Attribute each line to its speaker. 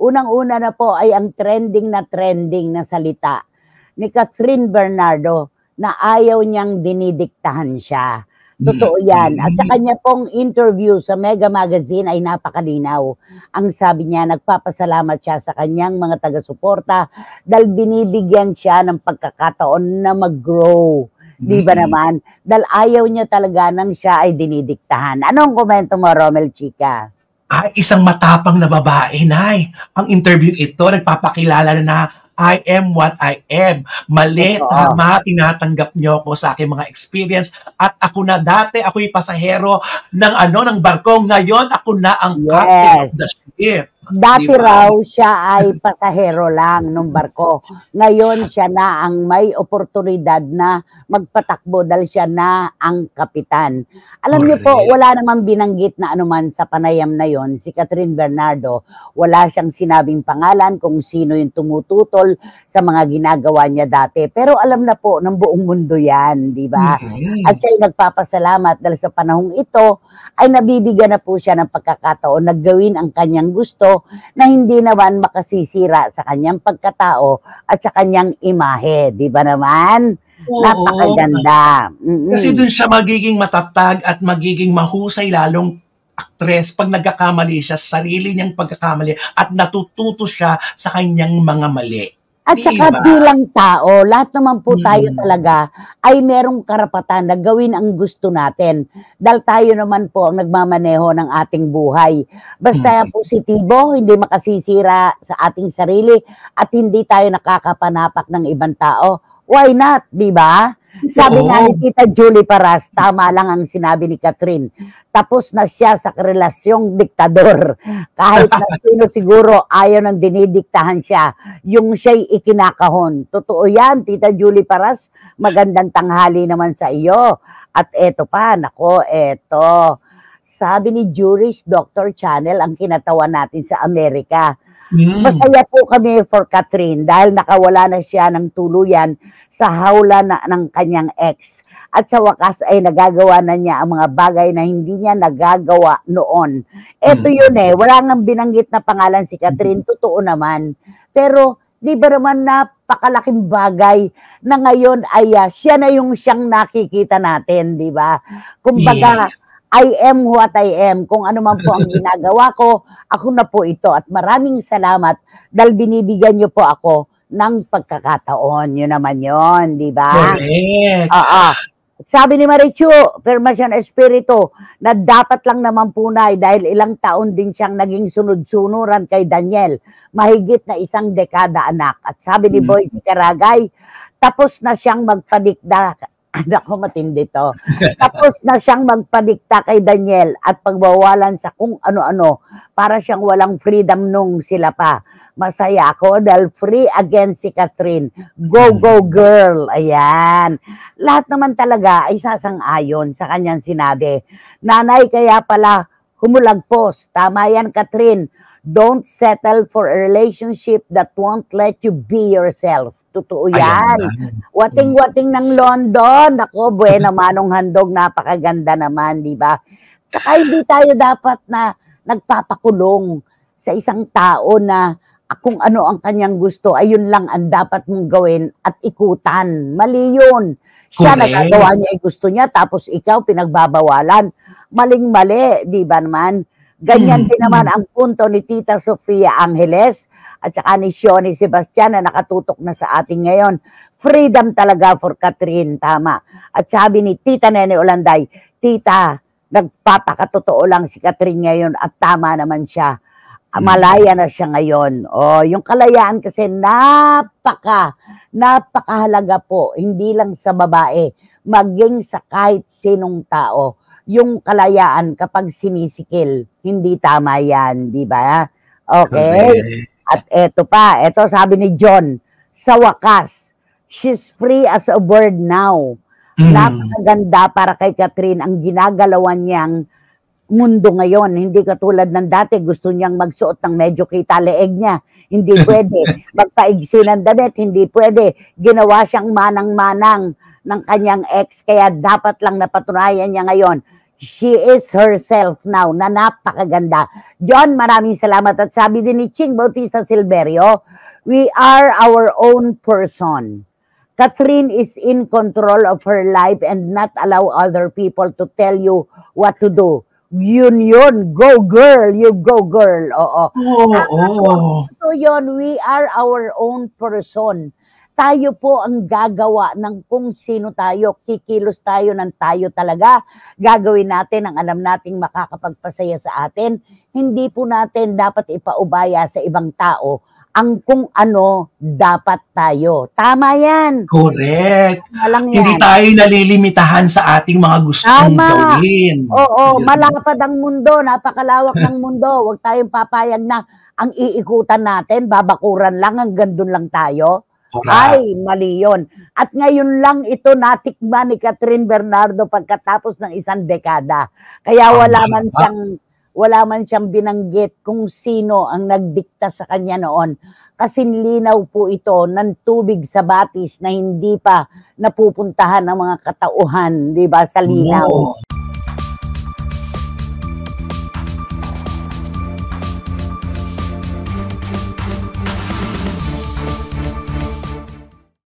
Speaker 1: Unang-una na po ay ang trending na salita ni Catherine Bernardo na ayaw niyang dinidiktahan siya. Totoo yan. At sa kanya pong interview sa Mega Magazine ay napakalinaw. Ang sabi niya, nagpapasalamat siya sa kanyang mga taga-suporta dahil binibigyan siya ng pagkakataon na mag-grow. Di ba naman? Dahil ayaw niya talaga nang siya ay dinidiktahan. Anong komento mo, Romel Chica?
Speaker 2: Isang matapang na babae, Nay. Ang interview ito, nagpapakilala na I am what I am. Mali, tama, tinatanggap niyo ako sa aking mga experience. At ako na dati, ako'y pasahero ng barko. Ngayon, ako na ang captain of the ship.
Speaker 1: Dati raw siya ay pasahero lang ng barko. Ngayon siya na ang may oportunidad na magpatakbo dahil siya na ang kapitan. Alam niyo po, wala namang binanggit na anuman sa panayam na yon si Catherine Bernardo. Wala siyang sinabing pangalan kung sino yung tumututol sa mga ginagawa niya dati. Pero alam na po ng buong mundo yan, di ba? At siya ay nagpapasalamat dahil sa panahong ito ay nabibigyan na po siya ng pagkakataon na gawin ang kanyang gusto na hindi naman makasisira sa kanyang pagkatao at sa kanyang imahe. Di ba naman? Napakaganda.
Speaker 2: Kasi dun siya magiging matatag at magiging mahusay lalong aktres pag nagkakamali siya sa sarili niyang pagkakamali at natututo siya sa kanyang mga mali.
Speaker 1: At saka bilang tao, lahat naman po tayo talaga ay merong karapatan na gawin ang gusto natin. Dahil tayo naman po ang nagmamaneho ng ating buhay. Basta positibo, hindi makasisira sa ating sarili at hindi tayo nakakapanapak ng ibang tao. Why not, di ba? Sabi nga ni Tita Julie Paras, tama lang ang sinabi ni Catherine. Tapos na siya sa relasyong diktador. Kahit na sino siguro ayaw nang dinidiktahan siya. Yung siya'y ikinakahon. Totoo yan, Tita Julie Paras. Magandang tanghali naman sa iyo. At eto pa, nako, eto. Sabi ni Juris Dr. Channel ang kinatawa natin sa Amerika. Masaya po kami for Catherine dahil nakawala na siya ng tuluyan sa hawla ng kanyang ex. At sa wakas ay nagagawa na niya ang mga bagay na hindi niya nagagawa noon. Ito yun wala nang binanggit na pangalan si Catherine, totoo naman. Pero di ba naman napakalaking bagay na ngayon ay siya na yung siyang nakikita natin, di ba? Kumbaga, I am what I am. Kung ano man po ang ginagawa ko, ako na po ito. At maraming salamat dahil binibigyan niyo po ako ng pagkakataon. Yun naman yun, di ba? Sabi ni Marichu, Permasyon Espiritu, na dapat lang naman po dahil ilang taon din siyang naging sunod-sunuran kay Daniel. Mahigit na 1 dekada, anak. At sabi ni Boyce Karagay, tapos na siyang magpadikda. Ako, matindi to. Tapos na siyang magpadikta kay Daniel at pagbawalan sa kung ano-ano para siyang walang freedom nung sila pa. Masaya ako dahil free again si Catherine. Go, go, girl. Ayan. Lahat naman talaga ay sasang-ayon sa kanyang sinabi. Nanay, kaya pala humulagpos. Tama yan, Catherine. Don't settle for a relationship that won't let you be yourself. Totoo yan. Wating-wating ng London. Ako, buena manong handog, napakaganda naman, di ba? Saka hindi tayo dapat na nagpapakulong sa isang tao na kung ano ang kanyang gusto, ayun lang ang dapat mong gawin at ikutan. Mali yun. Siya nagagawa niya yung gusto niya, tapos ikaw pinagbabawalan. Maling-mali, di ba naman? Ganyan din naman ang punto ni Tita Sofia Angeles at saka ni Shoni Sebastian na nakatutok na sa ating ngayon. Freedom talaga for Catherine, tama. At sabi ni Tita Nene Olanday, Tita, nagpapakatotoo lang si Catherine ngayon at tama naman siya. Malaya na siya ngayon. Yung kalayaan kasi napakahalaga po, hindi lang sa babae, maging sa kahit sinong tao. Yung kalayaan kapag sinisikil, hindi tama yan, di ba? Okay? At eto pa, eto sabi ni John, sa wakas, she's free as a bird now. Napakaganda para kay Catherine ang ginagalawan niyang mundo ngayon. Hindi katulad ng dati, gusto niyang magsuot ng medyo kita leeg niya. Hindi pwede. Magpaigsi ng damit, hindi pwede. Ginawa siyang manang-manang ng kanyang ex, kaya dapat lang napatunayan niya ngayon, She is herself now na napakaganda. John, maraming salamat. At sabi din ni Ching Bautista Silverio, we are our own person. Catherine is in control of her life and not allow other people to tell you what to do. Yun. Go girl, you go girl. Oo.
Speaker 2: Oo.
Speaker 1: So yun, we are our own person. Tayo po ang gagawa ng kung sino tayo. Kikilos tayo ng tayo talaga. Gagawin natin ang alam nating makakapagpasaya sa atin. Hindi po natin dapat ipaubaya sa ibang tao ang kung ano dapat tayo. Tama yan.
Speaker 2: Correct.
Speaker 1: Walang
Speaker 2: Hindi
Speaker 1: yan.
Speaker 2: tayo nalilimitahan sa ating mga gustong
Speaker 1: Tama.
Speaker 2: gawin.
Speaker 1: Oo,
Speaker 2: Yun.
Speaker 1: malapad ang mundo, napakalawak ng mundo. Huwag tayong papayag na ang iikutan natin, babakuran lang, hanggang doon lang tayo.
Speaker 2: Correct.
Speaker 1: Ay, mali yun. At ngayon lang ito natikman ni Catherine Bernardo pagkatapos ng isang dekada. Kaya wala man siyang binanggit kung sino ang nagdikta sa kanya noon. Kasi linaw po ito ng tubig sa batis na hindi pa napupuntahan ng mga katauhan, di ba, sa linaw.
Speaker 2: Oo.